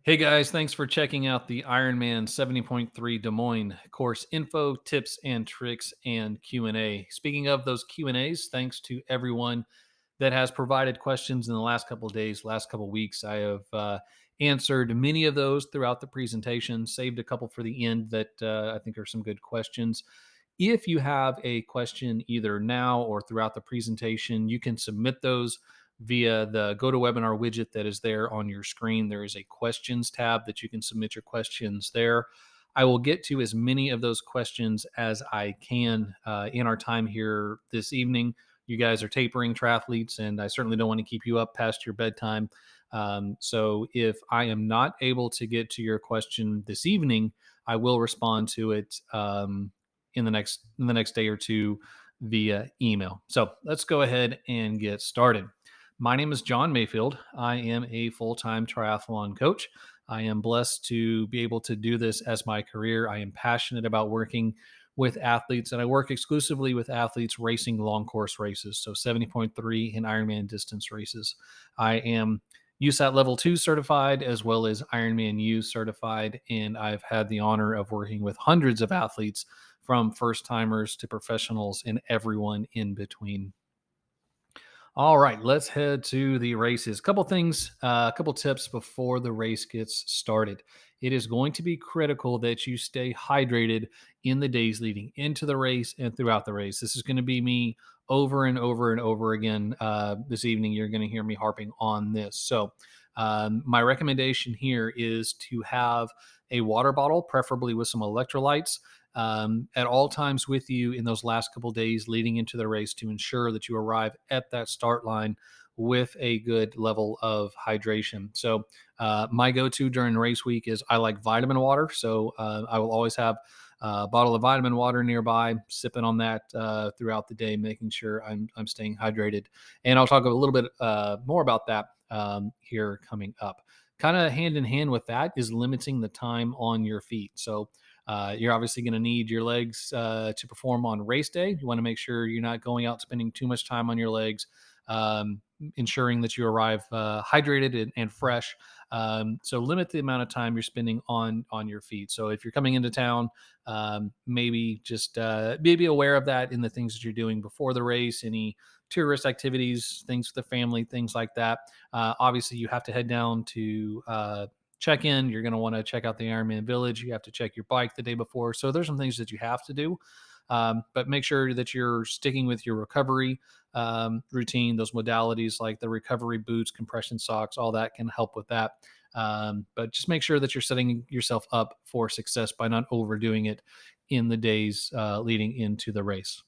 Hey guys, thanks for checking out the Ironman 70.3 Des Moines course info, tips and tricks and Q&A. Speaking of those Q&As, thanks to everyone that has provided questions in the last couple of days, last couple of weeks. I have answered many of those throughout the presentation, saved a couple for the end that I think are some good questions. If you have a question either now or throughout the presentation, you can submit those via the GoToWebinar widget that is there on your screen. There is a questions tab that you can submit your questions there. I will get to as many of those questions as I can in our time here this evening. You guys are tapering triathletes, and I certainly don't want to keep you up past your bedtime. So if I am not able to get to your question this evening, I will respond to it in the next day or two via email. So let's go ahead and get started. My name is John Mayfield. I am a full-time triathlon coach. I am blessed to be able to do this as my career. I am passionate about working with athletes, and I work exclusively with athletes racing long course races, so 70.3 and Ironman distance races. I am USAT Level 2 certified as well as Ironman U certified, and I've had the honor of working with hundreds of athletes from first timers to professionals and everyone in between. All right, let's head to the races. Couple things, a couple tips before the race gets started. It is going to be critical that you stay hydrated in the days leading into the race and throughout the race. This is going to be me over and over and over again this evening. You're going to hear me harping on this. So, my recommendation here is to have a water bottle, preferably with some electrolytes, at all times with you in those last couple days leading into the race to ensure that you arrive at that start line with a good level of hydration. So, my go to during race week is I like vitamin water. So, I will always have a bottle of vitamin water nearby, sipping on that throughout the day, making sure I'm staying hydrated. And I'll talk a little bit more about that here coming up. Kind of hand in hand with that is limiting the time on your feet. So, you're obviously going to need your legs to perform on race day. You want to make sure you're not going out spending too much time on your legs, ensuring that you arrive hydrated and fresh. So limit the amount of time you're spending on your feet. So if you're coming into town, maybe just be aware of that in the things that you're doing before the race, any tourist activities, things with the family, things like that. Obviously, you have to head down to check in. You're going to want to check out the Ironman Village. You have to check your bike the day before. So there's some things that you have to do. But make sure that you're sticking with your recovery routine, those modalities like the recovery boots, compression socks, all that can help with that. But just make sure that you're setting yourself up for success by not overdoing it in the days leading into the race.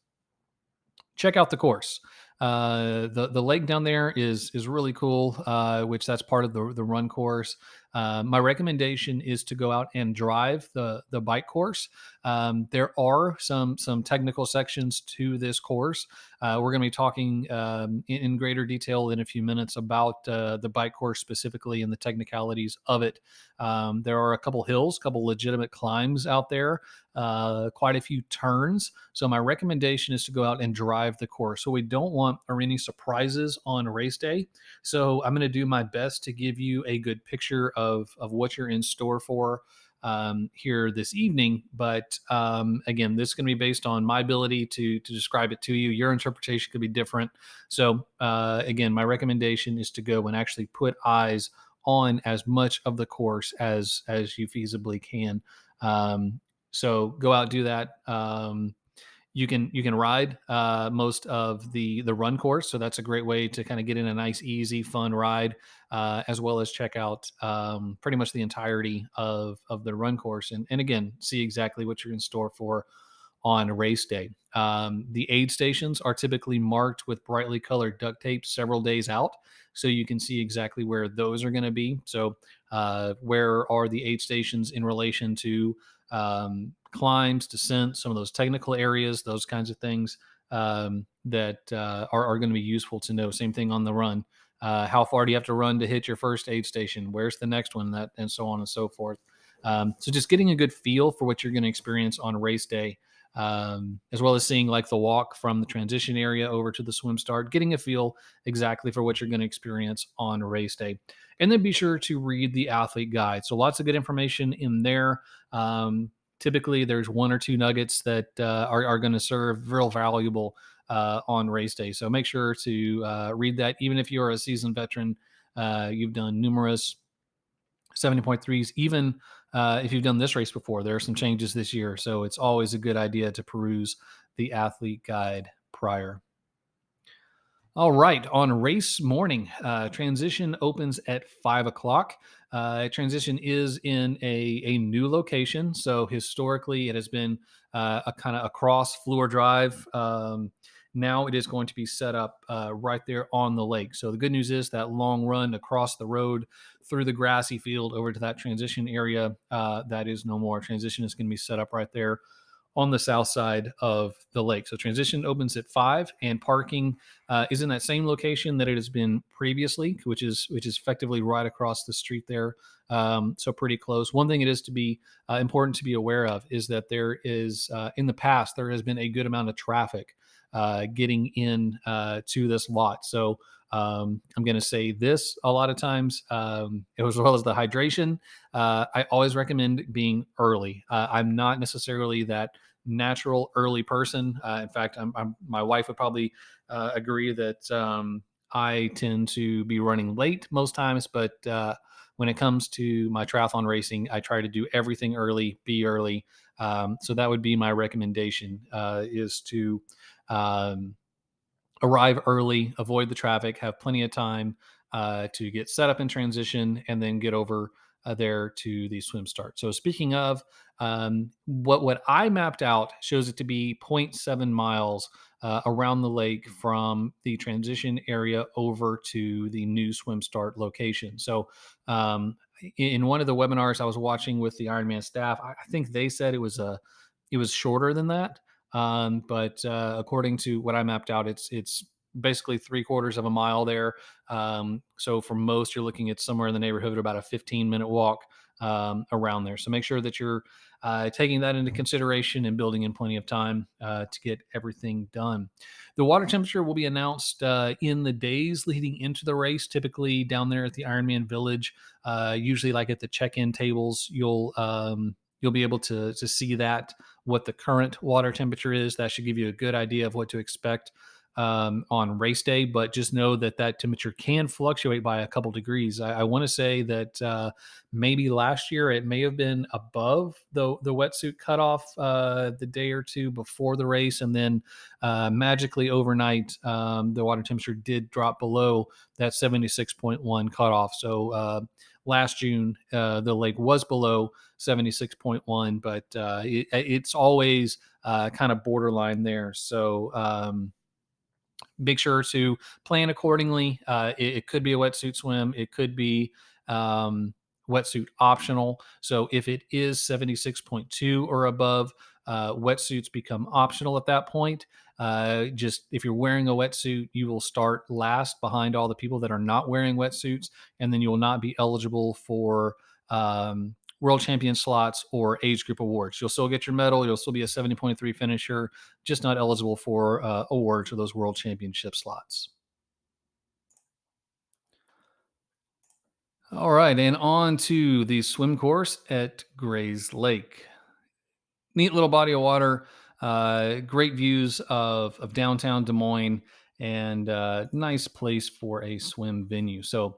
Check out the course. The lake down there is really cool, which that's part of the run course. My recommendation is to go out and drive the bike course. There are some technical sections to this course. We're going to be talking in greater detail in a few minutes about the bike course specifically and the technicalities of it. There are a couple hills, couple legitimate climbs out there, quite a few turns. So my recommendation is to go out and drive the course. So we don't want are any surprises on race day. So I'm going to do my best to give you a good picture of what you're in store for here this evening. But again, this is going to be based on my ability to describe it to you. Your interpretation could be different. So again, my recommendation is to go and actually put eyes on as much of the course as you feasibly can. So go out, do that. You can ride most of the run course, so that's a great way to kind of get in a nice, easy, fun ride, as well as check out pretty much the entirety of the run course, and again see exactly what you're in store for on race day. The aid stations are typically marked with brightly colored duct tape several days out, so you can see exactly where those are going to be. So, where are the aid stations in relation to climbs, descent, some of those technical areas, those kinds of things that are going to be useful to know. Same thing on the run. How far do you have to run to hit your first aid station? Where's the next one? And so on and so forth. So just getting a good feel for what you're going to experience on race day as well as seeing like the walk from the transition area over to the swim start, getting a feel exactly for what you're going to experience on race day. And then be sure to read the athlete guide. So lots of good information in there. Typically, there's one or two nuggets that are going to serve real valuable on race day. So make sure to read that. Even if you're a seasoned veteran, you've done numerous 70.3s, even if you've done this race before, there are some changes this year. So it's always a good idea to peruse the athlete guide prior. All right, on race morning, transition opens at 5 o'clock. Transition is in a new location. So historically, it has been a kind of across Fluor Drive. Now it is going to be set up right there on the lake. So the good news is that long run across the road through the grassy field over to that transition area, that is no more. Transition is going to be set up right there on the south side of the lake. So transition opens at 5, and parking is in that same location that it has been previously, which is effectively right across the street there. So pretty close. One thing it is to be important to be aware of is that there is in the past there has been a good amount of traffic getting in to this lot. So I'm going to say this a lot of times, as well as the hydration. I always recommend being early. I'm not necessarily that natural early person. In fact, my wife would probably agree that I tend to be running late most times, but when it comes to my triathlon racing, I try to do everything early, be early. So that would be my recommendation, is to um, arrive early, avoid the traffic, have plenty of time to get set up in transition, and then get over there to the swim start. So speaking of, what I mapped out shows it to be zero point 0.7 miles around the lake from the transition area over to the new swim start location. So in one of the webinars I was watching with the Ironman staff, I think they said it was shorter than that. But according to what I mapped out, it's basically 3/4 of a mile there. So for most, you're looking at somewhere in the neighborhood of about a 15-minute walk around there. So make sure that you're taking that into consideration and building in plenty of time to get everything done. The water temperature will be announced in the days leading into the race. Typically down there at the Ironman Village, usually like at the check-in tables, you'll be able to see that, what the current water temperature is. That should give you a good idea of what to expect on race day. But just know that that temperature can fluctuate by a couple degrees. I want to say that maybe last year it may have been above the wetsuit cutoff the day or two before the race, and then magically overnight the water temperature did drop below that 76.1 cutoff. So last June the lake was below 76.1, but it's always kind of borderline there. So make sure to plan accordingly. It could be a wetsuit swim. It could be um, wetsuit optional. So if it is 76.2 or above, wetsuits become optional at that point. Just if you're wearing a wetsuit, you will start last behind all the people that are not wearing wetsuits, and then you will not be eligible for world champion slots or age group awards. You'll still get your medal. You'll still be a 70.3 finisher, just not eligible for awards or those world championship slots. All right, and on to the swim course at Gray's Lake. Neat little body of water, great views of downtown Des Moines, and nice place for a swim venue. So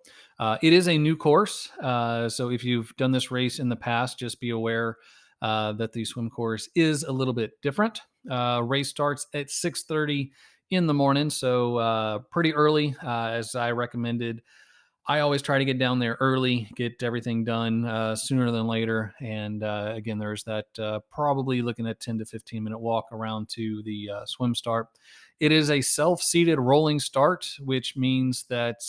it is a new course. So if you've done this race in the past, just be aware that the swim course is a little bit different. Race starts at 6:30 in the morning, so pretty early, as I recommended. I always try to get down there early, get everything done sooner than later. And again, there's that probably looking at 10 to 15-minute walk around to the swim start. It is a self-seated rolling start, which means that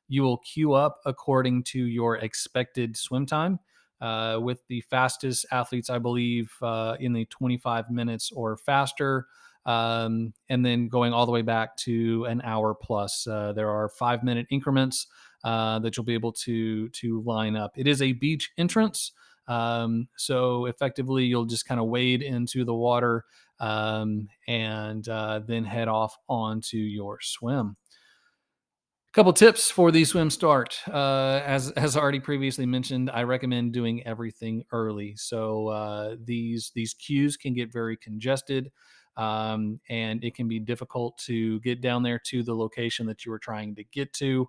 you will queue up according to your expected swim time. With the fastest athletes, I believe, in the 25 minutes or faster. And then going all the way back to an hour plus. There are 5-minute increments that you'll be able to line up. It is a beach entrance, So effectively, you'll just kind of wade into the water and then head off onto your swim. Couple tips for the swim start. As already previously mentioned, I recommend doing everything early. So these queues can get very congested, and it can be difficult to get down there to the location that you were trying to get to.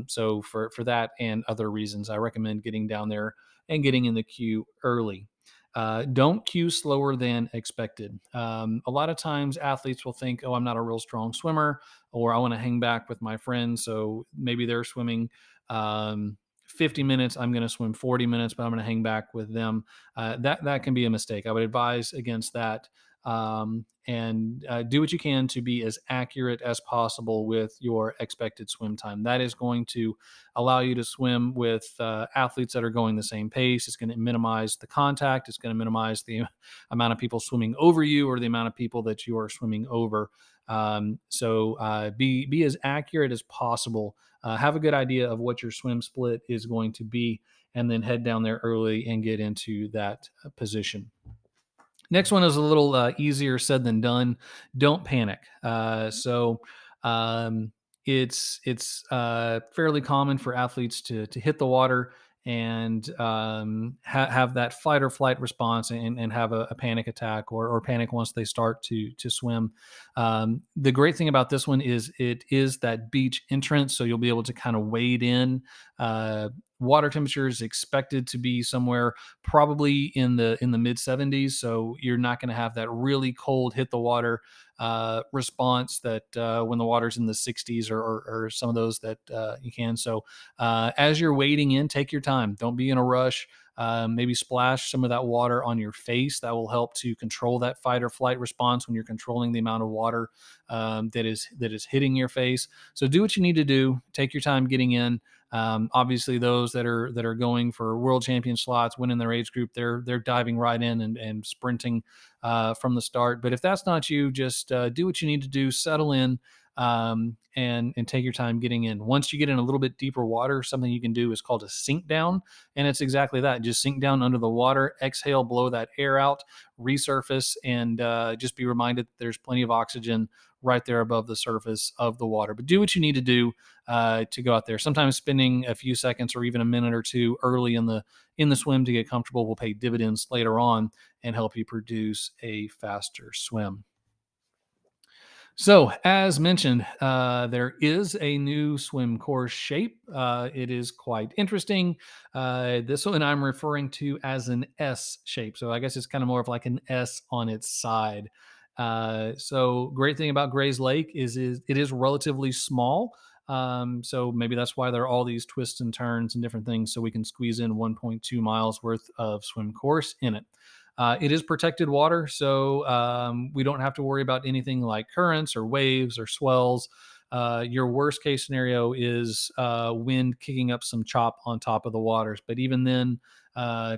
So for that and other reasons, I recommend getting down there and getting in the queue early. Don't queue slower than expected. A lot of times, athletes will think, "Oh, I'm not a real strong swimmer," or I want to hang back with my friends. So maybe they're swimming 50 minutes. I'm going to swim 40 minutes, but I'm going to hang back with them. That can be a mistake. I would advise against that. And do what you can to be as accurate as possible with your expected swim time. That is going to allow you to swim with athletes that are going the same pace. It's going to minimize the contact. It's going to minimize the amount of people swimming over you or the amount of people that you are swimming over. So be as accurate as possible. Have a good idea of what your swim split is going to be, and then head down there early and get into that position. Next one is a little easier said than done. Don't panic. Um, it's fairly common for athletes to hit the water and have that fight or flight response and have a panic attack or panic once they start to swim. The great thing about this one is it is that beach entrance, so you'll be able to kind of wade in. Uh, Water temperature is expected to be somewhere probably in the mid 70s, so you're not going to have that really cold hit the water response that when the water's in the 60s or some of those that you can. So as you're wading in, take your time. Don't be in a rush. Maybe splash some of that water on your face. That will help to control that fight or flight response when you're controlling the amount of water that is hitting your face. So do what you need to do. Take your time getting in. Obviously, those that are going for world champion slots, winning their age group, they're diving right in and sprinting from the start. But if that's not you, just do what you need to do, settle in, and take your time getting in. Once you get in a little bit deeper water, something you can do is called a sink down, and it's exactly that. Just sink down under the water, exhale, blow that air out, resurface, and just be reminded that there's plenty of oxygen right there above the surface of the water. But do what you need to do to go out there. Sometimes spending a few seconds or even a minute or two early in the swim to get comfortable will pay dividends later on and help you produce a faster swim. So, as mentioned, there is a new swim course shape. It is quite interesting. This one I'm referring to as an S shape. So, I guess it's kind of more of like an S on its side. So, great thing about Gray's Lake is it is relatively small. So maybe that's why there are all these twists and turns and different things, so we can squeeze in 1.2 miles worth of swim course in it. It is protected water, so we don't have to worry about anything like currents or waves or swells. Your worst case scenario is wind kicking up some chop on top of the waters, but even then,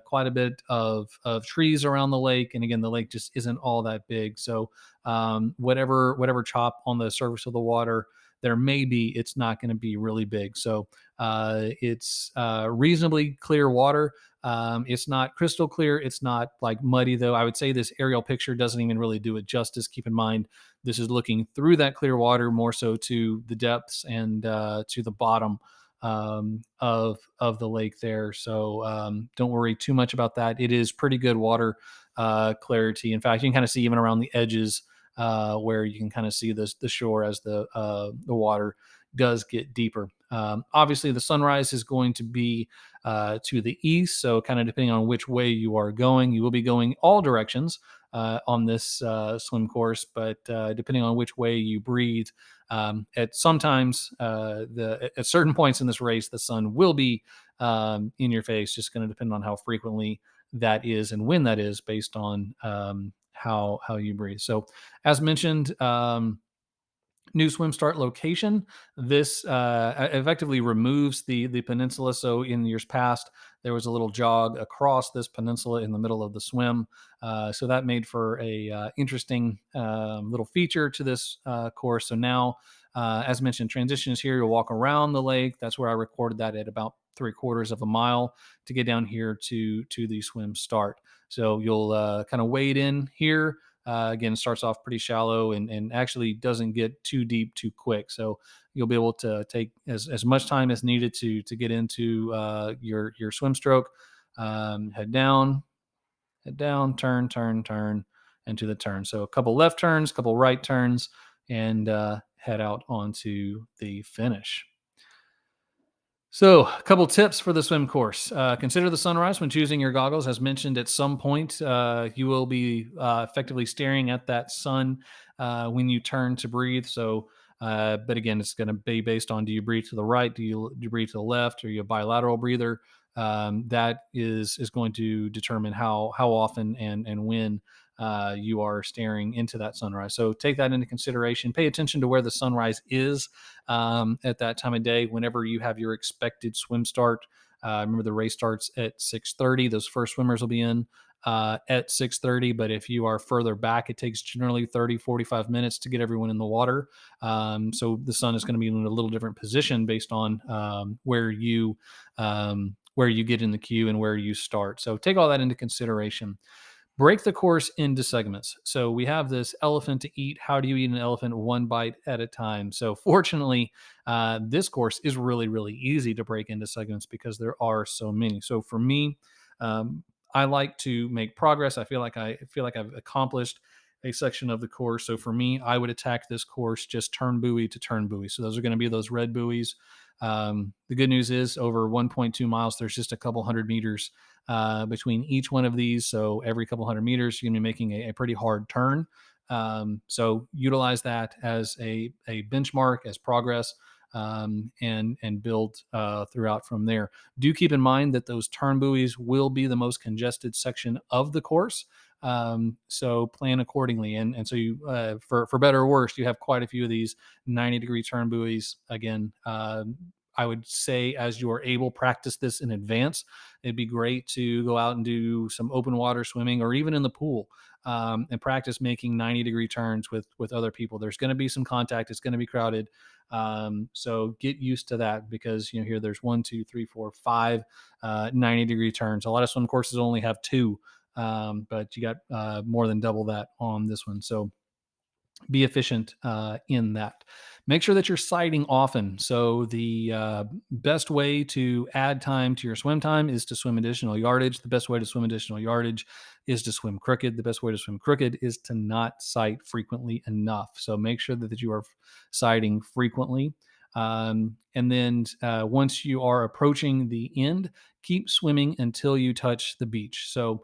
quite a bit of trees around the lake, and again, the lake just isn't all that big. So whatever chop on the surface of the water there may be, it's not going to be really big. So it's reasonably clear water. It's not crystal clear. It's not like muddy, though. I would say this aerial picture doesn't even really do it justice. Keep in mind, this is looking through that clear water more so to the depths and to the bottom of the lake there. So don't worry too much about that. It is pretty good water clarity. In fact, you can kind of see even around the edges where you can kind of see the shore as the water does get deeper. Obviously, the sunrise is going to be to the east, so kind of depending on which way you are going, you will be going all directions on this swim course. But depending on which way you breathe, at sometimes at certain points in this race, the sun will be in your face. Just going to depend on how frequently that is and when that is, based on how you breathe. So, as mentioned. New swim start location. This effectively removes the peninsula. So in years past, there was a little jog across this peninsula in the middle of the swim. So that made for a interesting little feature to this course. So now, as mentioned, transition is here. You'll walk around the lake. That's where I recorded that at about 3/4 of a mile to get down here to the swim start. So you'll kind of wade in here. Again, it starts off pretty shallow and actually doesn't get too deep too quick. So you'll be able to take as much time as needed to get into your swim stroke. Head down, turn, turn, turn, and to the turn. So a couple left turns, a couple right turns, and head out onto the finish. So, a couple tips for the swim course. Consider the sunrise when choosing your goggles. As mentioned, at some point, you will be effectively staring at that sun when you turn to breathe. So, but again, it's going to be based on, do you breathe to the right? Do you breathe to the left? Are you a bilateral breather? That is going to determine how often and when you are staring into that sunrise. So take that into consideration. Pay attention to where the sunrise is at that time of day. Whenever you have your expected swim start, remember the race starts at 6:30. Those first swimmers will be in at 6:30. But if you are further back, it takes generally 30-45 minutes to get everyone in the water. So the sun is going to be in a little different position based on where you get in the queue and where you start. So take all that into consideration. Break the course into segments. So we have this elephant to eat. How do you eat an elephant? One bite at a time. So fortunately, this course is really, really easy to break into segments because there are so many. So for me, um, I like to make progress. I feel like I've accomplished a section of the course. So for me, I would attack this course just turn buoy to turn buoy. So those are going to be those red buoys. The good news is over 1.2 miles, there's just a couple hundred meters between each one of these. So every couple hundred meters, you're going to be making a pretty hard turn. So utilize that as a benchmark, as progress, and build throughout from there. Do keep in mind that those turn buoys will be the most congested section of the course. So plan accordingly. And so you, for better or worse, you have quite a few of these 90-degree turn buoys. Again, I would say as you are able, practice this in advance. It'd be great to go out and do some open water swimming or even in the pool, and practice making 90-degree turns with other people. There's going to be some contact. It's going to be crowded. So get used to that because here there's 1, 2, 3, 4, 5 90-degree turns. A lot of swim courses only have 2, but you got more than double that on this one. So be efficient in that. Make sure that you're sighting often. So the best way to add time to your swim time is to swim additional yardage. The best way to swim additional yardage is to swim crooked. The best way to swim crooked is to not sight frequently enough. So make sure that you are sighting frequently. And then once you are approaching the end, keep swimming until you touch the beach. So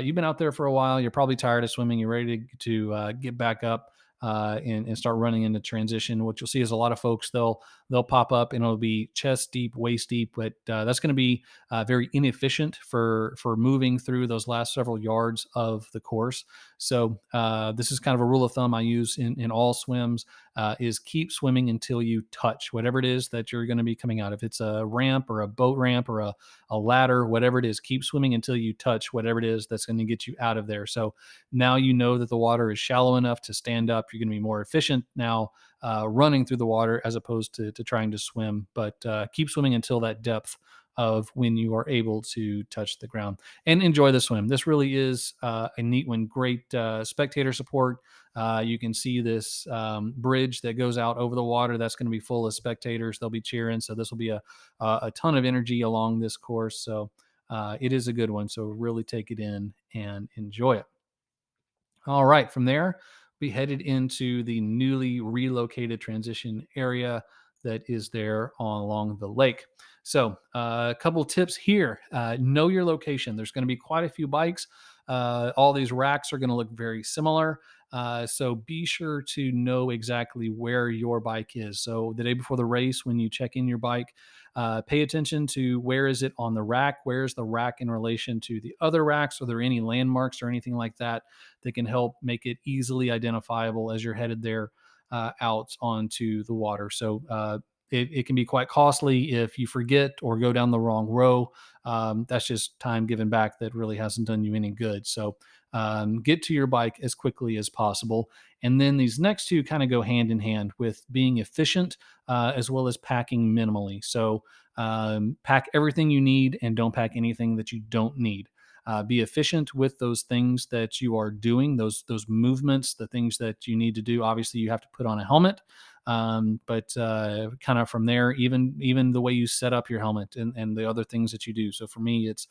you've been out there for a while. You're probably tired of swimming. You're ready to get back up and start running into transition. What you'll see is a lot of folks they'll pop up and it'll be chest deep, waist deep, but that's going to be very inefficient for moving through those last several yards of the course. So this is kind of a rule of thumb I use in all swims: is keep swimming until you touch whatever it is that you're going to be coming out. If it's a ramp or a boat ramp or a ladder, whatever it is, keep swimming until you touch whatever it is that's going to get you out of there. So now you know that the water is shallow enough to stand up. You're going to be more efficient now running through the water as opposed to trying to swim. But keep swimming until that depth of when you are able to touch the ground and enjoy the swim. This really is a neat one. Great spectator support. You can see this bridge that goes out over the water. That's going to be full of spectators. They'll be cheering. So this will be a ton of energy along this course. So it is a good one. So really take it in and enjoy it. All right, from there, we headed into the newly relocated transition area that is there along the lake. So, a couple tips here. Know your location. There's going to be quite a few bikes. All these racks are going to look very similar. So, be sure to know exactly where your bike is. So, the day before the race, when you check in your bike, pay attention to where is it on the rack? Where is the rack in relation to the other racks? Are there any landmarks or anything like that that can help make it easily identifiable as you're headed there out onto the water? So it can be quite costly if you forget or go down the wrong row. That's just time given back that really hasn't done you any good. So Get to your bike as quickly as possible. And then these next two kind of go hand in hand with being efficient, as well as packing minimally. So pack everything you need and don't pack anything that you don't need. Be efficient with those things that you are doing, those movements, the things that you need to do. Obviously, you have to put on a helmet, but kind of from there, even the way you set up your helmet and the other things that you do. So for me, it's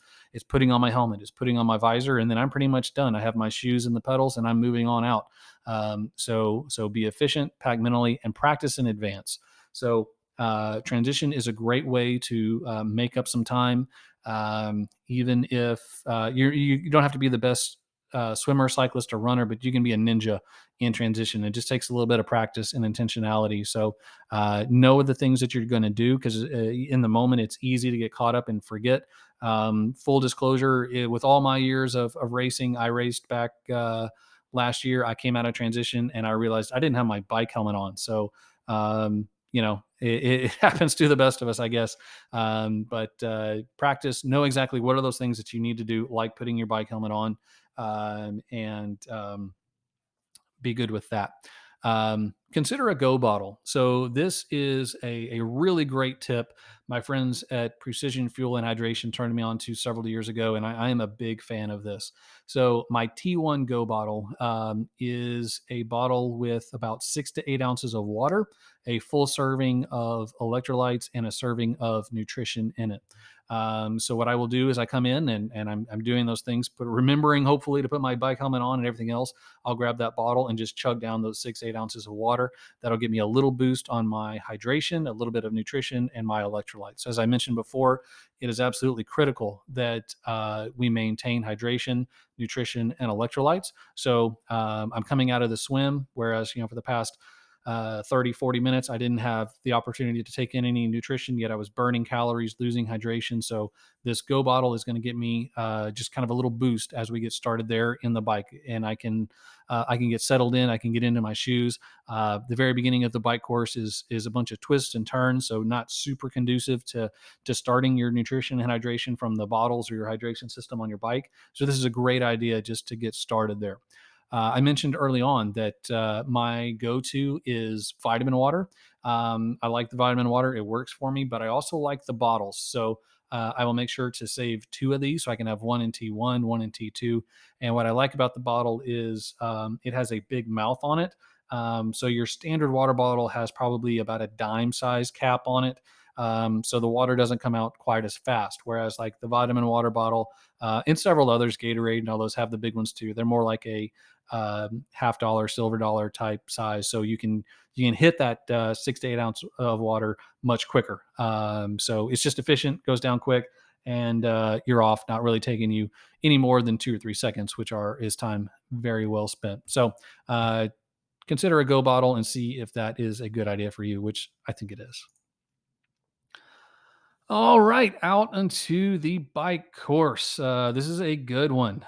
putting on my helmet, it's putting on my visor, and then I'm pretty much done. I have my shoes and the pedals, and I'm moving on out. So be efficient, pack mentally, and practice in advance. So transition is a great way to make up some time, even if you don't have to be the best swimmer, cyclist, or runner, but you can be a ninja in transition. It just takes a little bit of practice and intentionality. So know the things that you're going to do, because in the moment it's easy to get caught up and forget. Full disclosure, with all my years of racing, I raced back last year. I came out of transition and I realized I didn't have my bike helmet on. So it happens to the best of us, I guess. But practice, know exactly what are those things that you need to do, like putting your bike helmet on, and be good with that. Consider a go bottle. So this is a really great tip. My friends at Precision Fuel and Hydration turned me on to several years ago, and I am a big fan of this. So my T1 Go bottle is a bottle with about 6 to 8 ounces of water, a full serving of electrolytes, and a serving of nutrition in it. So what I will do is I come in and I'm doing those things, but remembering hopefully to put my bike helmet on and everything else, I'll grab that bottle and just chug down those 6 to 8 ounces of water. That'll give me a little boost on my hydration, a little bit of nutrition, and my electrolytes. As I mentioned before, it is absolutely critical that we maintain hydration, nutrition, and electrolytes. So I'm coming out of the swim, whereas, for the past 30, 40 minutes, I didn't have the opportunity to take in any nutrition, yet I was burning calories, losing hydration. So this Go bottle is going to get me just kind of a little boost as we get started there in the bike. And I can get settled in. I can get into my shoes. The very beginning of the bike course is a bunch of twists and turns, so not super conducive to starting your nutrition and hydration from the bottles or your hydration system on your bike. So this is a great idea just to get started there. I mentioned early on that my go-to is vitamin water. I like the vitamin water; it works for me. But I also like the bottles, so I will make sure to save two of these, so I can have one in T1, one in T2. And what I like about the bottle is it has a big mouth on it. So your standard water bottle has probably about a dime size cap on it. So the water doesn't come out quite as fast. Whereas like the vitamin water bottle and several others, Gatorade and all those have the big ones too. They're more like a $50, silver dollar type size. So you can hit that 6 to 8 ounce of water much quicker. So it's just efficient, goes down quick, and you're off. Not really taking you any more than 2 or 3 seconds, which is time very well spent. So consider a Go bottle and see if that is a good idea for you, which I think it is. All right, out onto the bike course. This is a good one.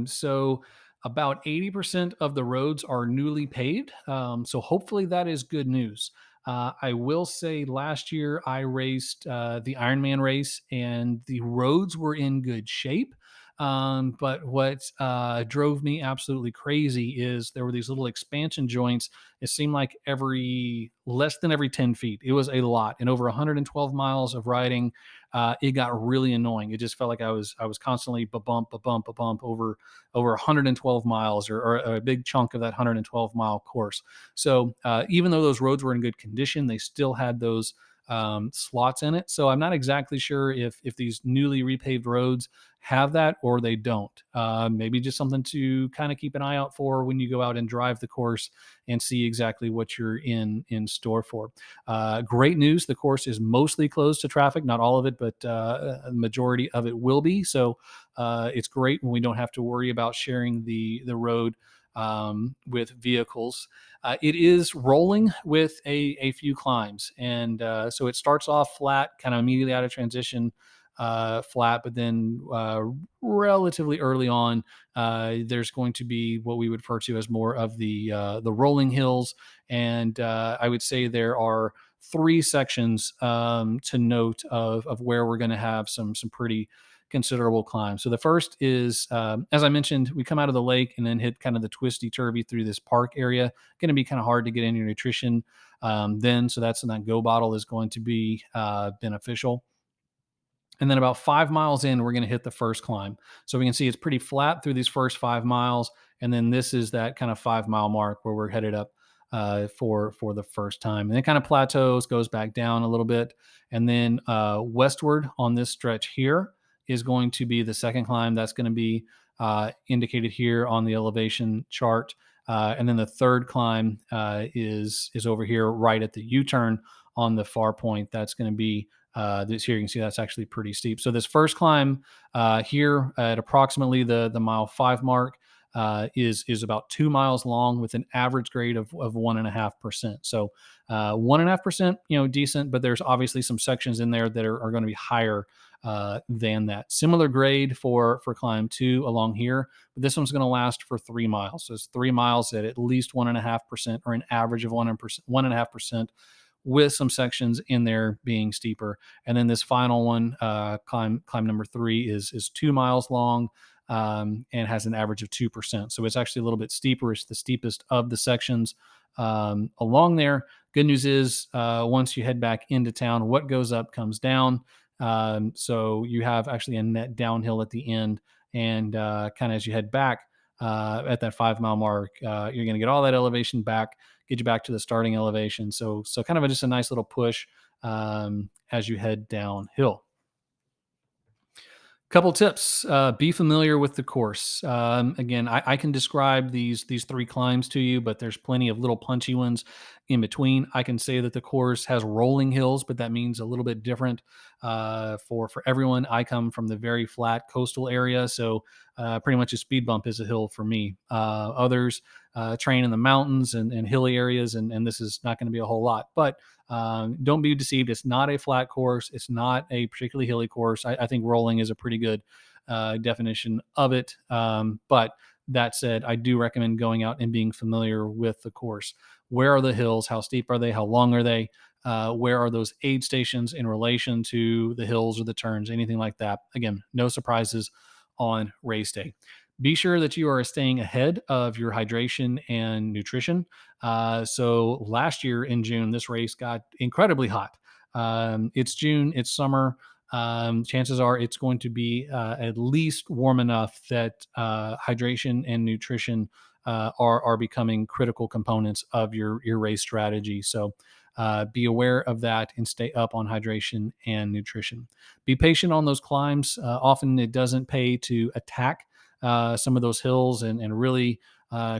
So, about 80% of the roads are newly paved. So, hopefully, that is good news. I will say last year I raced the Ironman race and the roads were in good shape. But what drove me absolutely crazy is there were these little expansion joints. It seemed like every less than every 10 feet. It was a lot. And over 112 miles of riding, it got really annoying. It just felt like I was constantly ba bump over 112 miles, or a big chunk of that 112-mile course. So even though those roads were in good condition, they still had those slots in it. So I'm not exactly sure if these newly repaved roads have that or they don't. Maybe just something to kind of keep an eye out for when you go out and drive the course and see exactly what you're in store for. Great news: the course is mostly closed to traffic, not all of it, but a majority of it will be. So it's great when we don't have to worry about sharing the road with vehicles. It is rolling with a few climbs. And so it starts off flat, kind of immediately out of transition, flat, but then relatively early on, there's going to be what we would refer to as more of the rolling hills. And I would say there are three sections to note of where we're going to have some pretty considerable climb. So the first is, as I mentioned, we come out of the lake and then hit kind of the twisty turvy through this park area. Going to be kind of hard to get in your nutrition then. So that's when that go bottle is going to be beneficial. And then about 5 miles in, we're going to hit the first climb. So we can see it's pretty flat through these first 5 miles. And then this is that kind of 5 mile mark where we're headed up for the first time. And then it kind of plateaus, goes back down a little bit. And then westward on this stretch here is going to be the second climb. That's going to be indicated here on the elevation chart. And then the third climb is over here right at the U-turn on the far point. That's going to be this here. You can see that's actually pretty steep. So this first climb here at approximately the mile 5 mark is about 2 miles long with an average grade of 1.5%. So 1.5%, decent, but there's obviously some sections in there that are going to be higher than that. Similar grade for climb 2 along here, but this one's going to last for 3 miles. So it's 3 miles at least 1.5% or an average of 1.5%, with some sections in there being steeper. And then this final one, climb number 3, is 2 miles long and has an average of 2%. So it's actually a little bit steeper. It's the steepest of the sections along there. Good news is once you head back into town, what goes up comes down. So you have actually a net downhill at the end. And kind of as you head back at that 5 mile mark, you're going to get all that elevation back, get you back to the starting elevation. So kind of just a nice little push as you head downhill. Couple tips: be familiar with the course. Again, I can describe these three climbs to you, but there's plenty of little punchy ones in between. I can say that the course has rolling hills, but that means a little bit different for everyone. I come from the very flat coastal area, so pretty much a speed bump is a hill for me. Others train in the mountains and hilly areas, and this is not going to be a whole lot. But don't be deceived. It's not a flat course. It's not a particularly hilly course. I think rolling is a pretty good definition of it. But that said, I do recommend going out and being familiar with the course. Where are the hills? How steep are they? How long are they? Where are those aid stations in relation to the hills or the turns? Anything like that. Again, no surprises on race day. Be sure that you are staying ahead of your hydration and nutrition. So last year in June, this race got incredibly hot. It's June, it's summer. Chances are it's going to be at least warm enough that hydration and nutrition are becoming critical components of your race strategy. So be aware of that and stay up on hydration and nutrition. Be patient on those climbs. Often it doesn't pay to attack some of those hills and really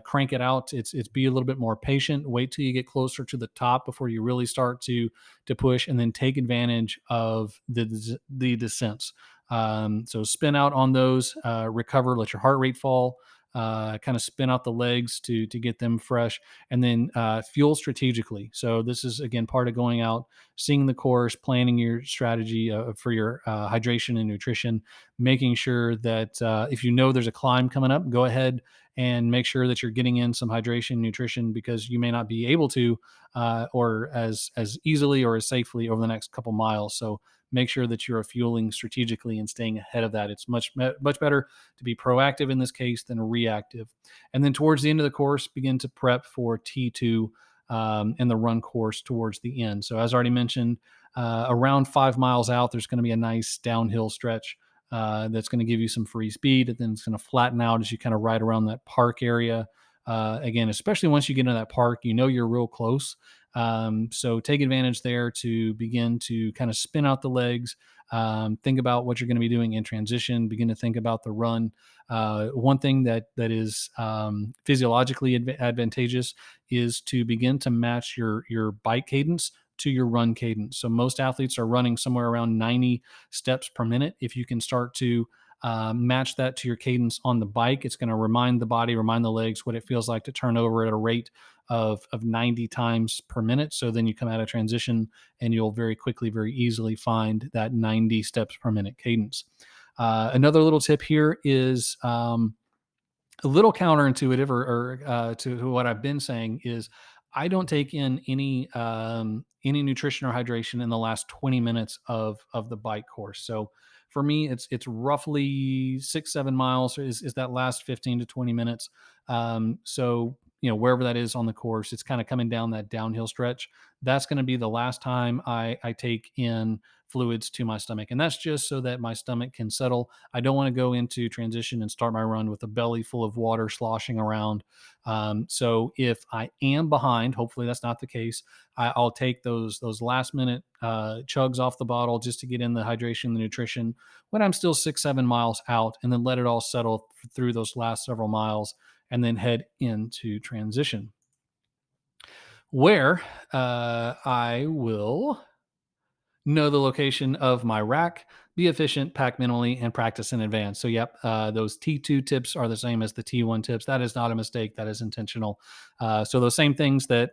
crank it out. It's be a little bit more patient. Wait till you get closer to the top before you really start to push, and then take advantage of the descents. So spin out on those, recover, let your heart rate fall. Kind of spin out the legs to get them fresh, and then fuel strategically. So this is again part of going out, seeing the course, planning your strategy for your hydration and nutrition, making sure that if you know there's a climb coming up, go ahead and make sure that you're getting in some hydration, nutrition, because you may not be able to or as easily or as safely over the next couple miles. So make sure that you're fueling strategically and staying ahead of that. It's much better to be proactive in this case than reactive. And then towards the end of the course, begin to prep for T2 and the run course towards the end. So as already mentioned, around 5 miles out, there's going to be a nice downhill stretch that's going to give you some free speed, and then it's going to flatten out as you kind of ride around that park area. Again, especially once you get into that park, you're real close. So take advantage there to begin to kind of spin out the legs. Think about what you're going to be doing in transition. Begin to think about the run. One thing that is physiologically advantageous is to begin to match your bike cadence to your run cadence. So most athletes are running somewhere around 90 steps per minute. If you can start to match that to your cadence on the bike, it's going to remind the body, remind the legs what it feels like to turn over at a rate of 90 times per minute. So then you come out of transition and you'll very quickly, very easily find that 90 steps per minute cadence. Another little tip here is a little counterintuitive or to what I've been saying is I don't take in any nutrition or hydration in the last 20 minutes of the bike course. So for me, it's roughly 6-7 miles is that last 15 to 20 minutes. So wherever that is on the course, it's kind of coming down that downhill stretch. That's going to be the last time I take in fluids to my stomach, and that's just so that my stomach can settle. I don't want to go into transition and start my run with a belly full of water sloshing around. So if I am behind, hopefully that's not the case, I'll take those last minute chugs off the bottle just to get in the hydration, the nutrition when I'm still 6-7 miles out, and then let it all settle through those last several miles, and then head into transition, where I will know the location of my rack, be efficient, pack minimally, and practice in advance. So, yep, those T2 tips are the same as the T1 tips. That is not a mistake. That is intentional. So, those same things that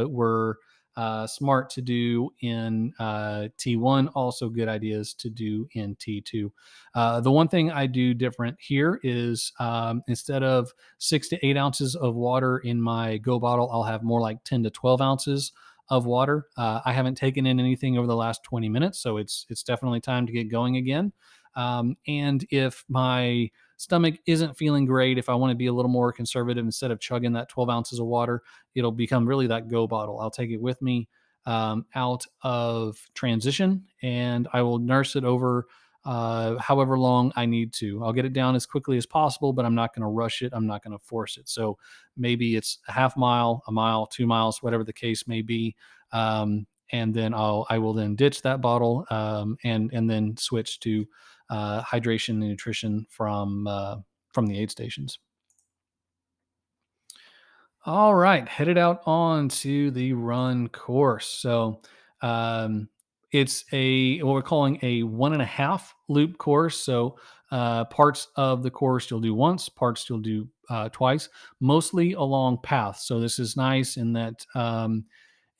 were smart to do in T1, also good ideas to do in T2. The one thing I do different here is instead of 6 to 8 ounces of water in my Go bottle, I'll have more like 10 to 12 ounces of water. I haven't taken in anything over the last 20 minutes, so it's definitely time to get going again. And if my stomach isn't feeling great, if I want to be a little more conservative, instead of chugging that 12 ounces of water, it'll become really that Go bottle. I'll take it with me out of transition, and I will nurse it over however long I need to. I'll get it down as quickly as possible, but I'm not going to rush it. I'm not going to force it. So maybe it's a half mile, a mile, 2 miles, whatever the case may be. And then I will then ditch that bottle and then switch to hydration and nutrition from the aid stations. All right, headed out on to the run course. So it's what we're calling a 1.5 loop course. So parts of the course you'll do once, parts you'll do twice, mostly along paths. So this is nice in that,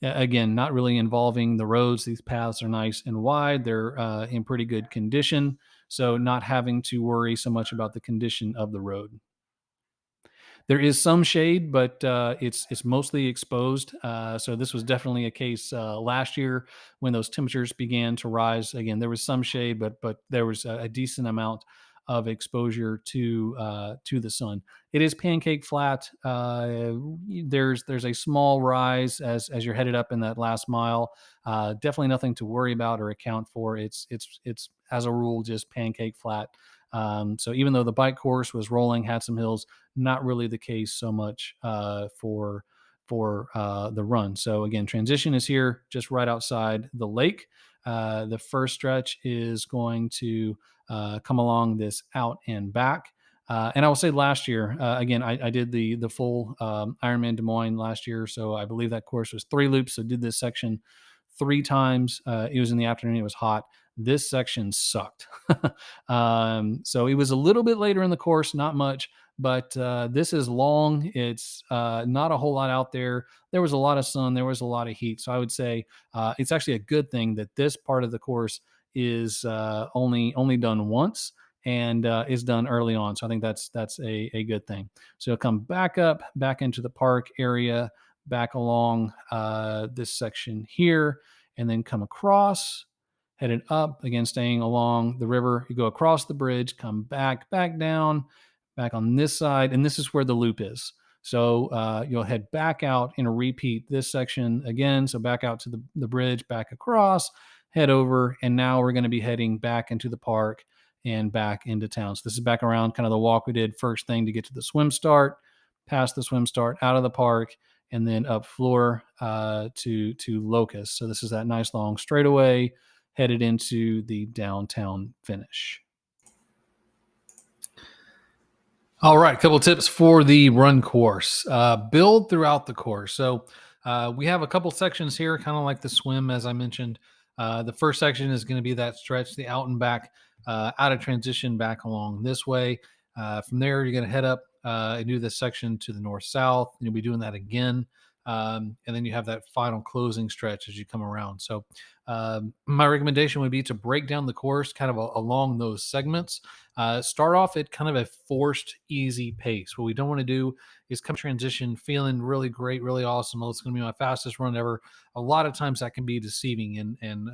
again, not really involving the roads. These paths are nice and wide. They're in pretty good condition. So not having to worry so much about the condition of the road. There is some shade, but it's mostly exposed. So this was definitely a case last year when those temperatures began to rise. Again, there was some shade, but there was a decent amount of exposure to the sun. It is pancake flat. There's a small rise as you're headed up in that last mile. Definitely nothing to worry about or account for. It's as a rule just pancake flat. So even though the bike course was rolling, had some hills, not really the case so much for the run. So again, transition is here just right outside the lake. The first stretch is going to come along this out and back. And I will say last year, again, I did the full Ironman Des Moines last year. So I believe that course was 3 loops. So did this section 3 times. It was in the afternoon. It was hot. This section sucked. So it was a little bit later in the course, not much, but this is long. It's not a whole lot out there. There was a lot of sun. There was a lot of heat. So I would say it's actually a good thing that this part of the course is only done once and is done early on. So I think that's a good thing. So you'll come back into the park area, back along this section here, and then come across, headed up, again, staying along the river. You go across the bridge, come back down, back on this side, and this is where the loop is. So you'll head back out and repeat this section again. So back out to the bridge, back across, head over, and now we're going to be heading back into the park and back into town. So this is back around kind of the walk we did first thing to get to the swim start, past the swim start, out of the park, and then up floor to Locust. So this is that nice long straightaway headed into the downtown finish. All right, a couple of tips for the run course. Build throughout the course. So we have a couple sections here, kind of like the swim, as I mentioned. The first section is going to be that stretch, the out and back, out of transition back along this way. From there, you're going to head up and do this section to the north-south. You'll be doing that again and then you have that final closing stretch as you come around. So my recommendation would be to break down the course kind of along those segments. Start off at kind of a forced, easy pace. What we don't want to do is come transition feeling really great, really awesome. Oh, it's going to be my fastest run ever. A lot of times that can be deceiving, and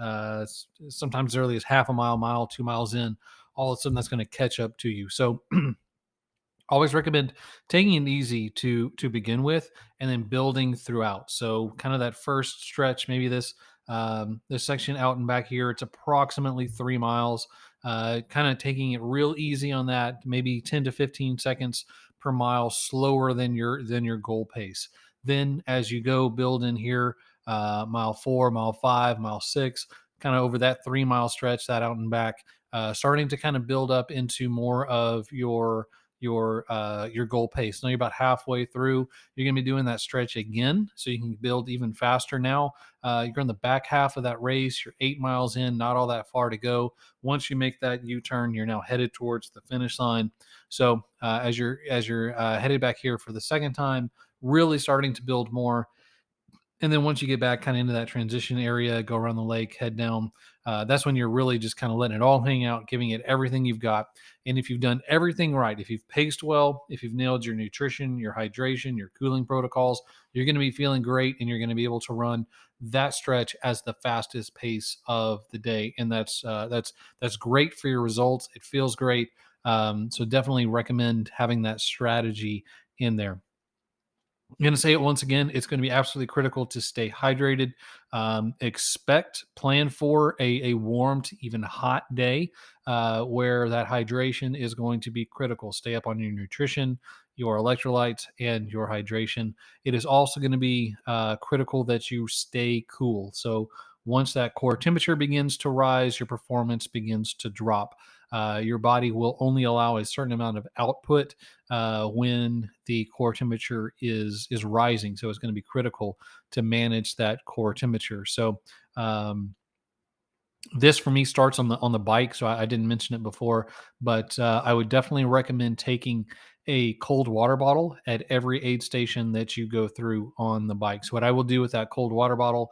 sometimes as early as half a mile, 2 miles in, all of a sudden that's going to catch up to you. So always recommend taking it easy to begin with and then building throughout. So kind of that first stretch, maybe this section out and back here, it's approximately 3 miles. Kind of taking it real easy on that, maybe 10 to 15 seconds per mile slower than your goal pace. Then as you go build in here, mile 4, mile 5, mile 6, kind of over that 3 mile stretch, that out and back, starting to kind of build up into more of your goal pace. Now you're about halfway through. You're going to be doing that stretch again, so you can build even faster. Now you're in the back half of that race. You're 8 miles in, not all that far to go. Once you make that U-turn, you're now headed towards the finish line. So as you're headed back here for the second time, really starting to build more. And then once you get back kind of into that transition area, go around the lake, head down. That's when you're really just kind of letting it all hang out, giving it everything you've got. And if you've done everything right, if you've paced well, if you've nailed your nutrition, your hydration, your cooling protocols, you're going to be feeling great, and you're going to be able to run that stretch as the fastest pace of the day. And that's great for your results. It feels great. So definitely recommend having that strategy in there. I'm going to say it once again. It's going to be absolutely critical to stay hydrated. Plan for a warm to even hot day where that hydration is going to be critical. Stay up on your nutrition, your electrolytes, and your hydration. It is also going to be critical that you stay cool. So once that core temperature begins to rise, your performance begins to drop. Your body will only allow a certain amount of output when the core temperature is rising. So it's going to be critical to manage that core temperature. So this for me starts on the bike. So I didn't mention it before, but I would definitely recommend taking a cold water bottle at every aid station that you go through on the bike. So what I will do with that cold water bottle,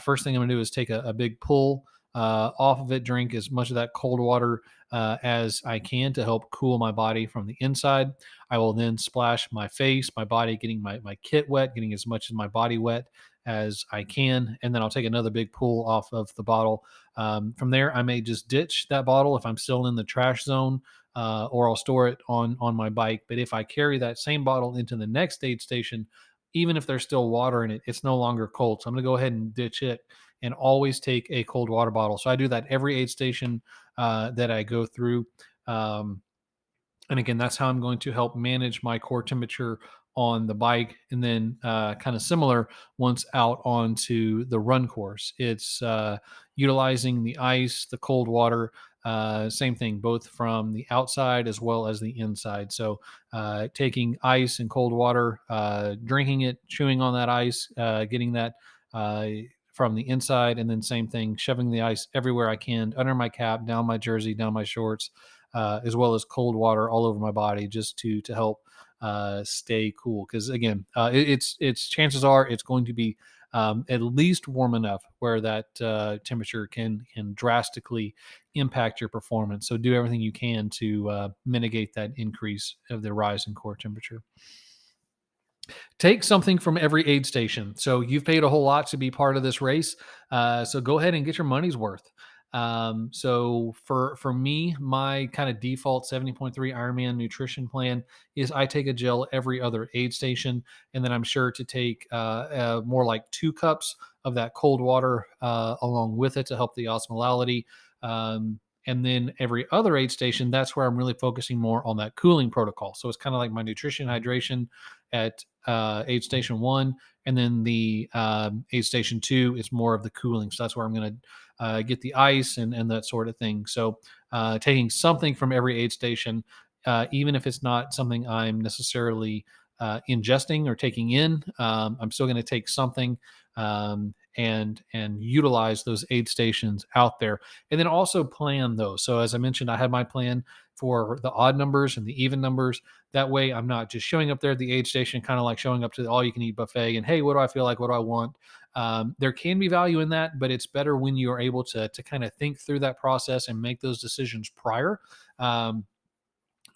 first thing I'm gonna do is take a big pull off of it, drink as much of that cold water as I can to help cool my body from the inside. I will then splash my face, my body, getting my kit wet, getting as much of my body wet as I can, and then I'll take another big pull off of the bottle. From there, I may just ditch that bottle if I'm still in the trash zone, or I'll store it on my bike. But if I carry that same bottle into the next aid station, even if there's still water in it, it's no longer cold. So I'm going to go ahead and ditch it and always take a cold water bottle. So I do that every aid station that I go through. Um, and again, that's how I'm going to help manage my core temperature on the bike. And then kind of similar once out onto the run course, it's utilizing the ice, the cold water, same thing, both from the outside as well as the inside. So taking ice and cold water, drinking it, chewing on that ice, getting that uh, from the inside, and then same thing, shoving the ice everywhere I can, under my cap, down my jersey, down my shorts, as well as cold water all over my body, just to help stay cool. Because again, it's chances are it's going to be at least warm enough where that temperature can drastically impact your performance. So do everything you can to mitigate that increase of the rise in core temperature. Take something from every aid station. So you've paid a whole lot to be part of this race. So go ahead and get your money's worth. So for me, my kind of default 70.3 Ironman nutrition plan is I take a gel every other aid station, and then I'm sure to take more like 2 cups of that cold water along with it to help the osmolality. And then every other aid station, that's where I'm really focusing more on that cooling protocol. So it's kind of like my nutrition hydration at aid station 1, and then the aid station 2 is more of the cooling. So that's where I'm going to get the ice and that sort of thing. So taking something from every aid station, even if it's not something I'm necessarily ingesting or taking in, I'm still going to take something and utilize those aid stations out there, and then also plan those. So as I mentioned, I have my plan for the odd numbers and the even numbers. That way, I'm not just showing up there at the aid station, kind of like showing up to the all you can eat buffet and, hey, what do I feel like? What do I want? There can be value in that, but it's better when you are able to kind of think through that process and make those decisions prior. Um,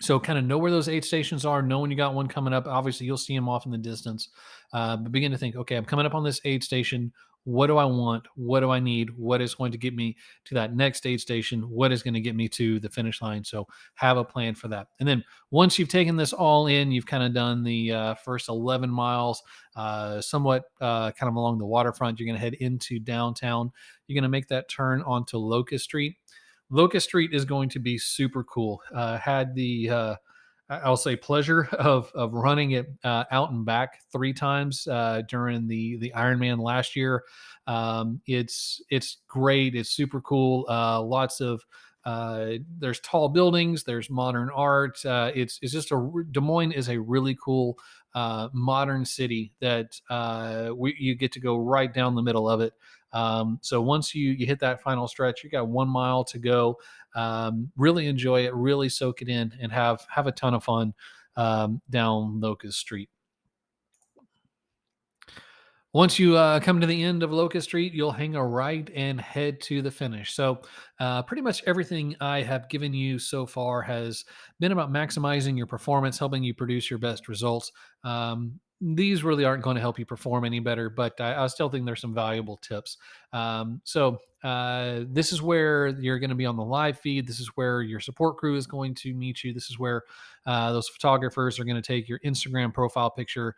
so kind of know where those aid stations are, know when you got one coming up. Obviously, you'll see them off in the distance, but begin to think, okay, I'm coming up on this aid station. What do I want? What do I need? What is going to get me to that next aid station? What is going to get me to the finish line? So have a plan for that. And then once you've taken this all in, you've kind of done the first 11 miles, somewhat kind of along the waterfront. You're going to head into downtown. You're going to make that turn onto Locust Street. Locust Street is going to be super cool. Had the I'll say pleasure of running it out and back 3 times during the Ironman last year. It's great. It's super cool. Lots of there's tall buildings. There's modern art. It's just Des Moines is a really cool modern city that you get to go right down the middle of it. So once you hit that final stretch, you got 1 mile to go. Really enjoy it, really soak it in, and have a ton of fun down Locust Street. Once you come to the end of Locust Street, you'll hang a right and head to the finish. So, pretty much everything I have given you so far has been about maximizing your performance, helping you produce your best results. These really aren't going to help you perform any better, but I still think there's some valuable tips. This is where you're going to be on the live feed. This is where your support crew is going to meet you. This is where those photographers are going to take your Instagram profile picture.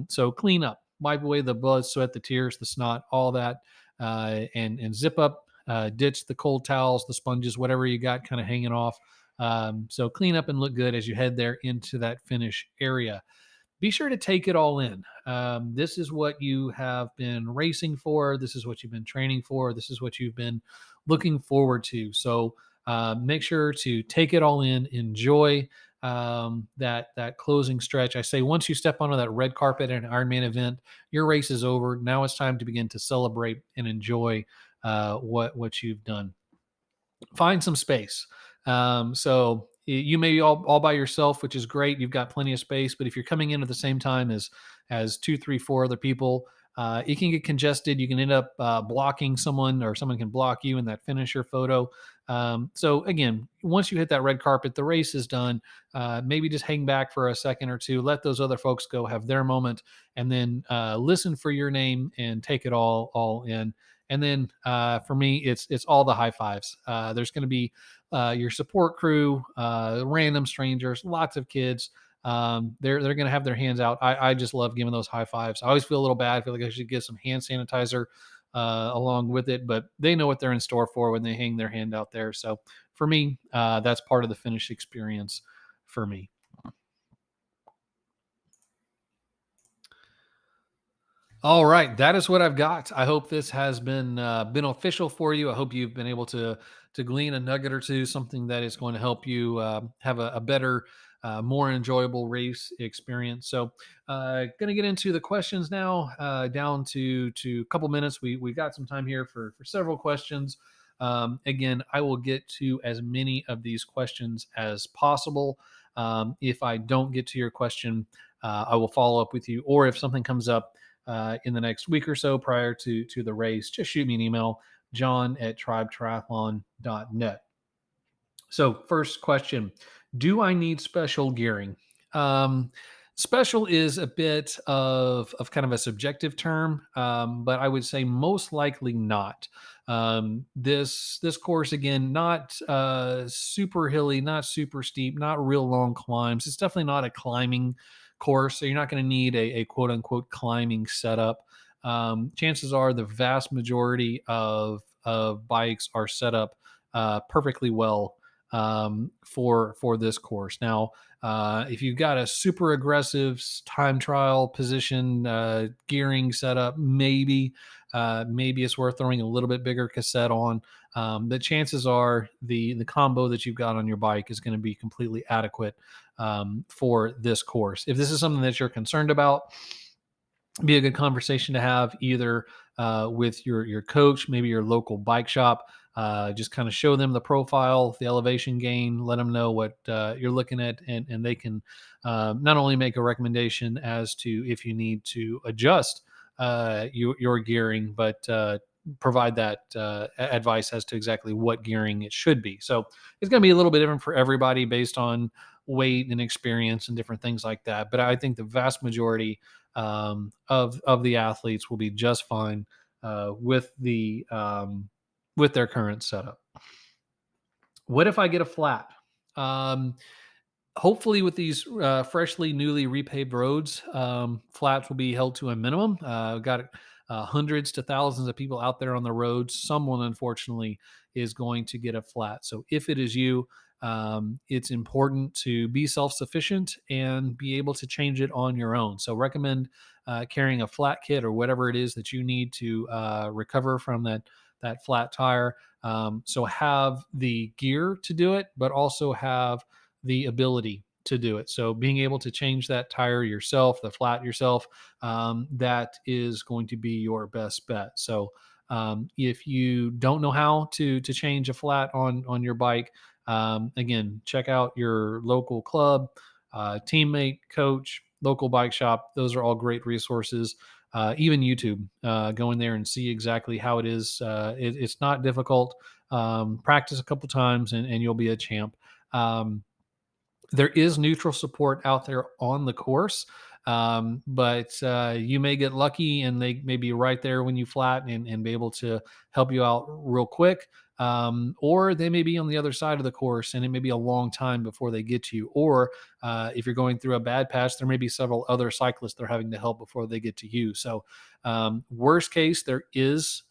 So clean up, wipe away the blood, sweat, the tears, the snot, all that, and zip up, ditch the cold towels, the sponges, whatever you got kind of hanging off. So clean up and look good as you head there into that finish area. Be sure to take it all in. This is what you have been racing for. This is what you've been training for. This is what you've been looking forward to. So make sure to take it all in. Enjoy that closing stretch. I say once you step onto that red carpet at an Ironman event, your race is over. Now it's time to begin to celebrate and enjoy what you've done. Find some space. So you may be all by yourself, which is great. You've got plenty of space, but if you're coming in at the same time as 2, 3, 4 other people, it can get congested. You can end up blocking someone, or someone can block you in that finisher photo. So again, once you hit that red carpet, the race is done. Maybe just hang back for a second or two, let those other folks go have their moment, and then listen for your name and take it all in. And then for me, it's all the high fives. There's going to be your support crew, random strangers, lots of kids. They're going to have their hands out. I just love giving those high fives. I always feel a little bad. I feel like I should get some hand sanitizer along with it, but they know what they're in store for when they hang their hand out there. So for me, that's part of the finish experience for me. All right, that is what I've got. I hope this has been beneficial for you. I hope you've been able to glean a nugget or two, something that is going to help you have a better, more enjoyable race experience. So, going to get into the questions now. Down to a couple minutes. We got some time here for several questions. Again, I will get to as many of these questions as possible. If I don't get to your question, I will follow up with you, or if something comes up in the next week or so prior to the race, just shoot me an email, john@tribetriathlon.net. So first question, do I need special gearing? Um, Special is a bit of kind of a subjective term, but I would say most likely not. This course, again, not super hilly, not super steep, not real long climbs. It's definitely not a climbing course, so you're not going to need a quote unquote climbing setup. Chances are the vast majority of bikes are set up perfectly well for this course. Now, if you've got a super aggressive time trial position gearing setup, maybe it's worth throwing a little bit bigger cassette on. The chances are the combo that you've got on your bike is going to be completely adequate for this course. If this is something that you're concerned about, be a good conversation to have either with your coach, maybe your local bike shop. Just kind of show them the profile, the elevation gain, let them know what you're looking at, and they can not only make a recommendation as to if you need to adjust your gearing, but provide that advice as to exactly what gearing it should be. So it's going to be a little bit different for everybody based on weight and experience and different things like that. But I think the vast majority of the athletes will be just fine with their current setup. What if I get a flat? Um, Hopefully, with these freshly, newly repaved roads, flats will be held to a minimum. We've got hundreds to thousands of people out there on the roads. Someone, unfortunately, is going to get a flat. So, if it is you, it's important to be self sufficient and be able to change it on your own. So, recommend carrying a flat kit or whatever it is that you need to recover from that flat tire. So, have the gear to do it, but also have the ability to do it. So being able to change that tire yourself, the flat yourself, that is going to be your best bet. So if you don't know how to change a flat on your bike, again, check out your local club, teammate, coach, local bike shop. Those are all great resources. Even YouTube, go in there and see exactly how it is. It's not difficult. Practice a couple times and you'll be a champ. There is neutral support out there on the course, but you may get lucky and they may be right there when you flatten and be able to help you out real quick. Or they may be on the other side of the course and it may be a long time before they get to you. Or if you're going through a bad patch, there may be several other cyclists they're having to help before they get to you. So, worst case, there is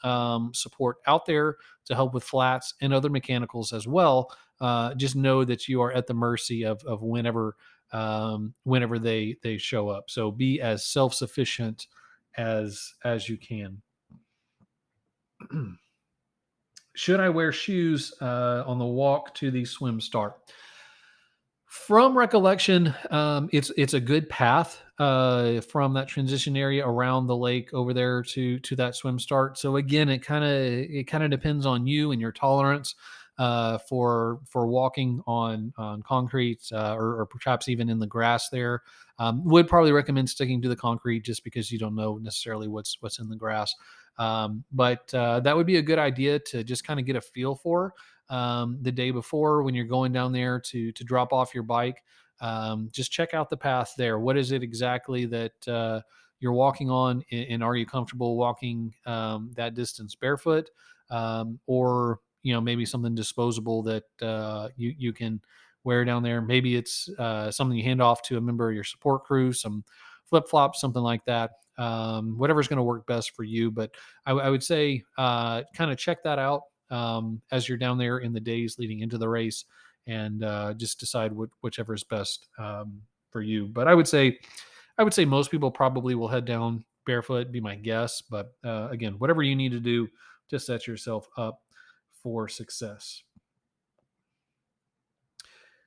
support out there to help with flats and other mechanicals as well. Just know that you are at the mercy of whenever they show up. So be as self sufficient as you can. Should I wear shoes on the walk to the swim start? From recollection, it's a good path from that transition area around the lake over there to that swim start. So again, it kind of depends on you and your tolerance for walking on concrete or perhaps even in the grass there. Would probably recommend sticking to the concrete just because you don't know necessarily what's in the grass. But that would be a good idea to just kind of get a feel for the day before when you're going down there to drop off your bike. Just check out the path there. What is it exactly that you're walking on, and are you comfortable walking that distance barefoot, or maybe something disposable that you can wear down there? Maybe it's something you hand off to a member of your support crew, some flip flops, something like that. Whatever's going to work best for you, but I would say kind of check that out as you're down there in the days leading into the race, and just decide whichever is best for you. But I would say most people probably will head down barefoot, be my guess. But again, whatever you need to do to set yourself up for success.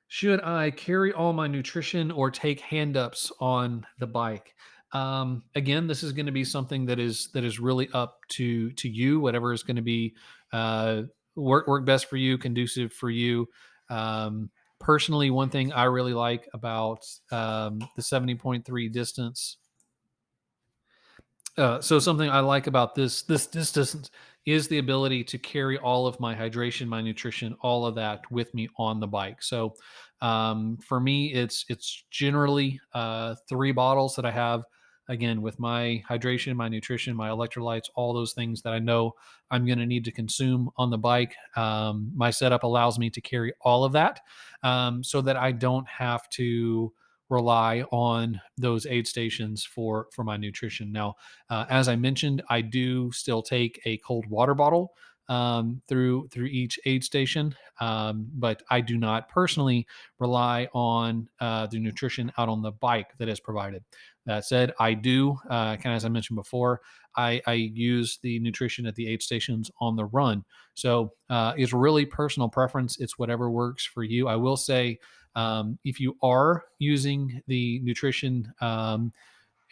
Should I carry all my nutrition or take hand ups on the bike? Again, this is going to be something that is really up to you. Whatever is going to be uh, work best for you, conducive for you. Personally, one thing I really like about the 70.3 distance. So something I like about this distance is the ability to carry all of my hydration, my nutrition, all of that with me on the bike. So for me, it's generally 3 bottles that I have. Again, with my hydration, my nutrition, my electrolytes, all those things that I know I'm going to need to consume on the bike. My setup allows me to carry all of that, so that I don't have to rely on those aid stations for my nutrition. Now, as I mentioned, I do still take a cold water bottle through each aid station, but I do not personally rely on the nutrition out on the bike that is provided. That said, I do kind of, as I mentioned before, I use the nutrition at the aid stations on the run. So it's really personal preference. It's whatever works for you. I will say, if you are using the nutrition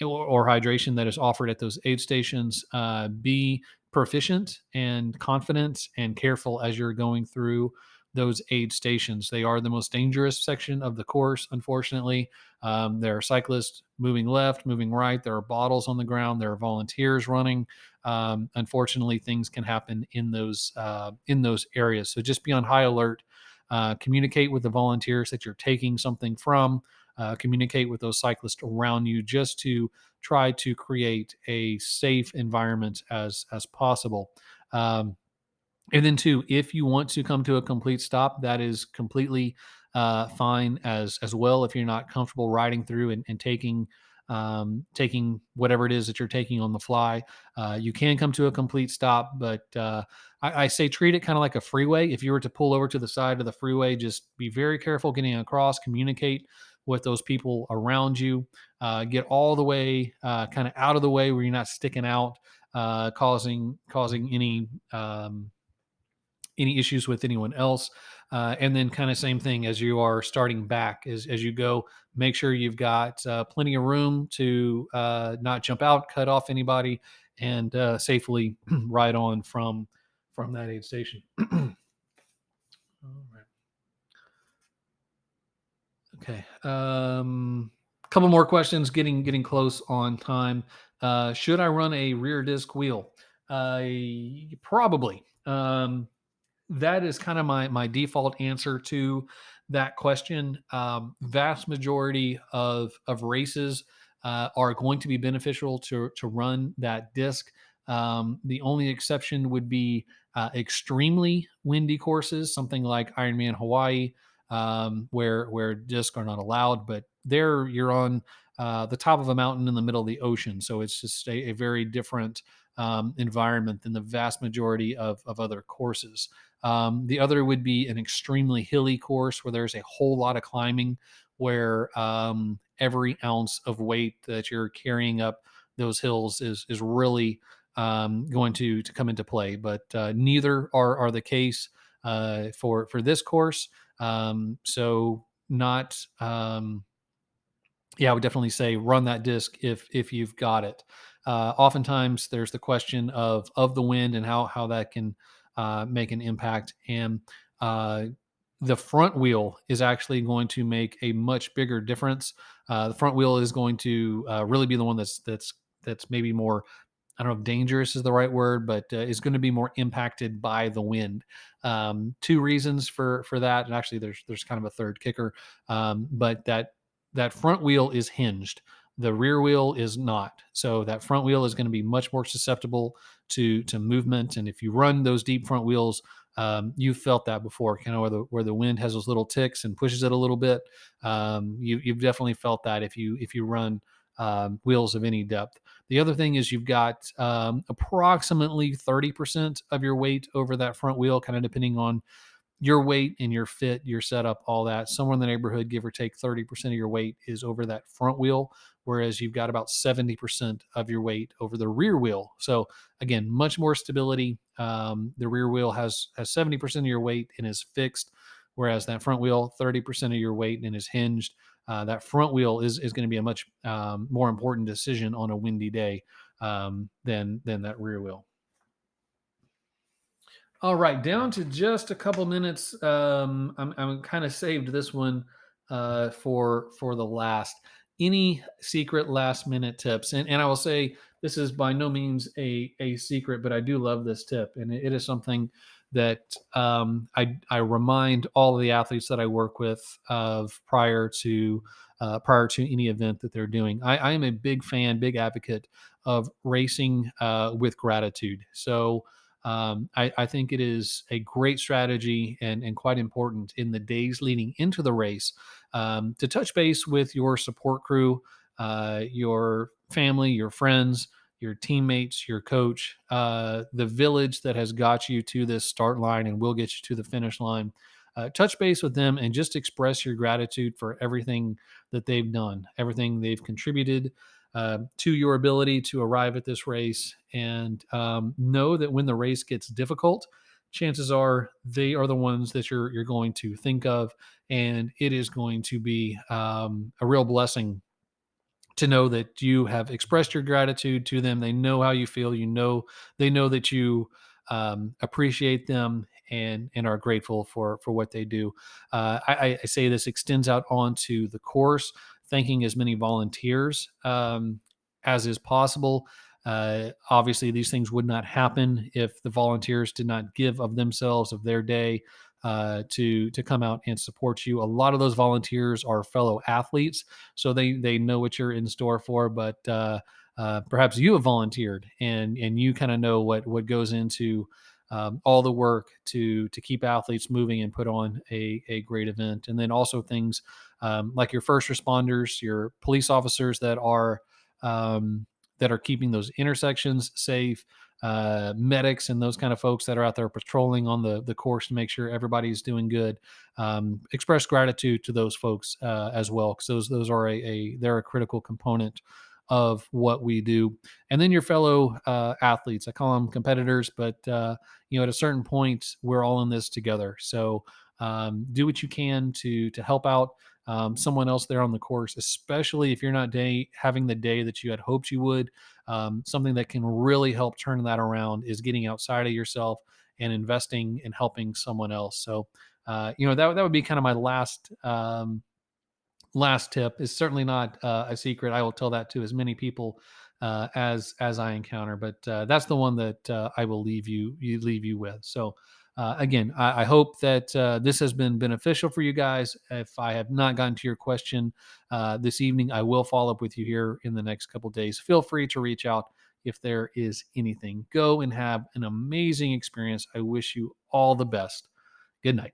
or hydration that is offered at those aid stations. Be proficient and confident and careful as you're going through those aid stations. They are the most dangerous section of the course, unfortunately. There are cyclists moving left, moving right. There are bottles on the ground. There are volunteers running. Unfortunately, things can happen in those areas. So just be on high alert. Communicate with the volunteers that you're taking something from. Communicate with those cyclists around you, just to try to create a safe environment as possible. Um, and then two, if you want to come to a complete stop, that is completely fine as well. If you're not comfortable riding through and taking whatever it is that you're taking on the fly, you can come to a complete stop. But I say treat it kind of like a freeway. If you were to pull over to the side of the freeway, just be very careful getting across. Communicate with those people around you. Get all the way kind of out of the way where you're not sticking out, causing any issues with anyone else. And then kind of same thing as you are starting back, as you go, make sure you've got plenty of room to not jump out, cut off anybody, and safely ride on from that aid station. All right. Okay. Couple more questions. Getting close on time. Should I run a rear disc wheel? Probably. That is kind of my default answer to that question. Vast majority of races are going to be beneficial to run that disc. The only exception would be extremely windy courses, something like Ironman Hawaii, where discs are not allowed. But there, you're on the top of a mountain in the middle of the ocean, so it's just a very different environment than the vast majority of other courses. The other would be an extremely hilly course where there's a whole lot of climbing, where every ounce of weight that you're carrying up those hills is really going to come into play. But neither are the case for this course. So not yeah, I would definitely say run that disc if you've got it. Oftentimes, there's the question of the wind and how that can make an impact, and uh, the front wheel is actually going to make a much bigger difference. The front wheel is going to really be the one that's maybe more, I don't know if dangerous is the right word, but is going to be more impacted by the wind. Two reasons for that, and actually there's kind of a third kicker, but that front wheel is hinged. The rear wheel is not. So that front wheel is going to be much more susceptible to movement. And if you run those deep front wheels, you've felt that before, kind of where the wind has those little ticks and pushes it a little bit. You've definitely felt that if you run wheels of any depth. The other thing is you've got approximately 30% of your weight over that front wheel, kind of depending on your weight and your fit, your setup, all that. Somewhere in the neighborhood, give or take 30% of your weight is over that front wheel, whereas you've got about 70% of your weight over the rear wheel. So again, much more stability. The rear wheel has 70% of your weight and is fixed, whereas that front wheel, 30% of your weight and is hinged. That front wheel is going to be a much more important decision on a windy day than that rear wheel. All right, down to just a couple minutes. I'm kind of saved this one for the last. Any secret last minute tips? And I will say this is by no means a secret, but I do love this tip, and it is something that I remind all of the athletes that I work with of prior to any event that they're doing. I am a big fan, big advocate of racing with gratitude. So I think it is a great strategy and quite important in the days leading into the race to touch base with your support crew, your family, your friends, your teammates, your coach, the village that has got you to this start line and will get you to the finish line. Touch base with them and just express your gratitude for everything that they've done, everything they've contributed to your ability to arrive at this race. And know that when the race gets difficult, chances are they are the ones that you're going to think of, and it is going to be a real blessing to know that you have expressed your gratitude to them. They know how you feel. They know that you appreciate them and are grateful for what they do. I say this extends out onto the course, thanking as many volunteers as is possible. Obviously, these things would not happen if the volunteers did not give of themselves, of their day, to come out and support you. A lot of those volunteers are fellow athletes, so they know what you're in store for. But perhaps you have volunteered, and you kind of know what goes into all the work to keep athletes moving and put on a great event. And then also things like your first responders, your police officers that are keeping those intersections safe, medics and those kind of folks that are out there patrolling on the course to make sure everybody's doing good. Express gratitude to those folks as well, because those are they're a critical component of what we do. And then your fellow athletes, I call them competitors, but at a certain point, we're all in this together. So do what you can to help out someone else there on the course, especially if you're not having the day that you had hoped you would. Something that can really help turn that around is getting outside of yourself and investing in helping someone else. So, that would be kind of my last tip. Is certainly not a secret. I will tell that to as many people as I encounter, but that's the one that I will leave you with. So again, I hope that this has been beneficial for you guys. If I have not gotten to your question this evening, I will follow up with you here in the next couple of days. Feel free to reach out if there is anything. Go and have an amazing experience. I wish you all the best. Good night.